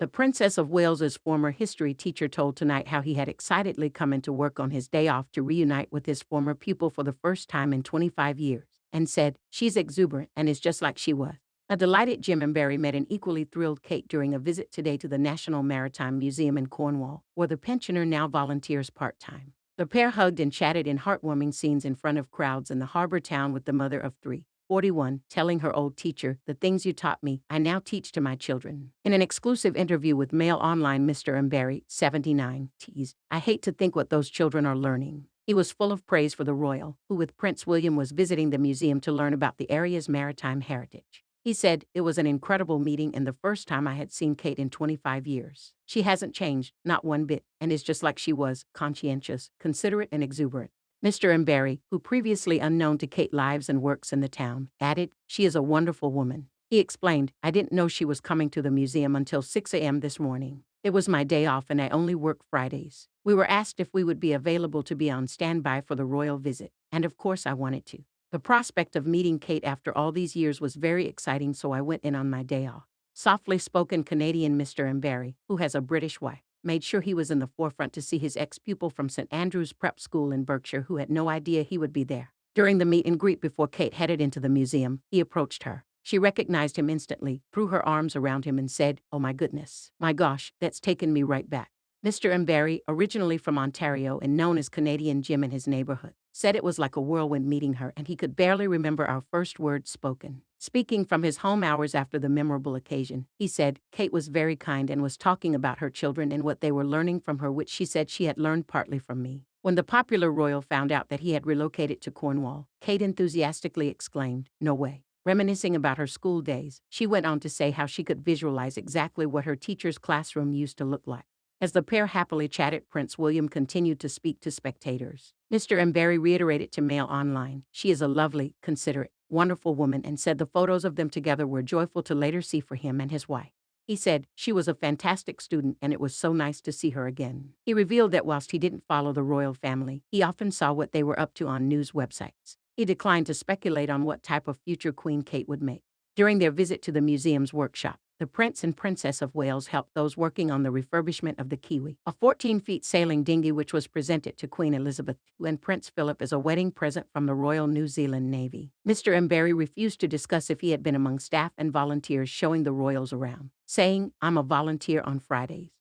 The Princess of Wales's former history teacher told Tonight how he had excitedly come into work on his day off to reunite with his former pupil for the first time in 25 years, and said, "She's exuberant and is just like she was." A delighted Jim Embury met an equally thrilled Kate during a visit today to the National Maritime Museum in Cornwall, where the pensioner now volunteers part-time. The pair hugged and chatted in heartwarming scenes in front of crowds in the harbour town, with the mother of three, 41, telling her old teacher, "The things you taught me, I now teach to my children." In an exclusive interview with MailOnline Mr Embury, 79, teased, "I hate to think what those children are learning." He was full of praise for the royal, who with Prince William was visiting the museum to learn about the area's maritime heritage. He said, "It was an incredible meeting and the first time I had seen Kate in 25 years. She hasn't changed, not one bit, and is just like she was, conscientious, considerate, and exuberant." Mr Embury, who previously unknown to Kate lives and works in the town, added, "She is a wonderful woman." He explained, "I didn't know she was coming to the museum until 6 a.m. this morning. It was my day off and I only work Fridays. We were asked if we would be available to be on standby for the royal visit, and of course I wanted to. The prospect of meeting Kate after all these years was very exciting, so I went in on my day off." Softly spoken Canadian Mr Embury, who has a British wife, made sure he was in the forefront to see his ex-pupil from St Andrew's Prep School in Berkshire, who had no idea he would be there. During the meet and greet before Kate headed into the museum, he approached her. She recognized him instantly, threw her arms around him and said, "Oh my goodness. My gosh, that's taken me right back." Mr Embury, originally from Ontario and known as Canadian Jim in his neighborhood, said it was like a whirlwind meeting her and he could barely remember our first words spoken. Speaking from his home hours after the memorable occasion, he said, "Kate was very kind and was talking about her children and what they were learning from her, which she said she had learned partly from me." When the popular royal found out that he had relocated to Cornwall, Kate enthusiastically exclaimed, "No way." Reminiscing about her school days, she went on to say how she could visualize exactly what her teacher's classroom used to look like. As the pair happily chatted, Prince William continued to speak to spectators. Mr Embury reiterated to Mail Online, "She is a lovely, considerate, wonderful woman," and said the photos of them together were joyful to later see for him and his wife. He said, "She was a fantastic student and it was so nice to see her again." He revealed that whilst he didn't follow the royal family, he often saw what they were up to on news websites. He declined to speculate on what type of future Queen Kate would make. During their visit to the museum's workshop, the Prince and Princess of Wales helped those working on the refurbishment of the Kiwi, a 14-foot sailing dinghy which was presented to Queen Elizabeth II and Prince Philip as a wedding present from the Royal New Zealand Navy. Mr Embury refused to discuss if he had been among staff and volunteers showing the royals around, saying, "I'm a volunteer on Fridays."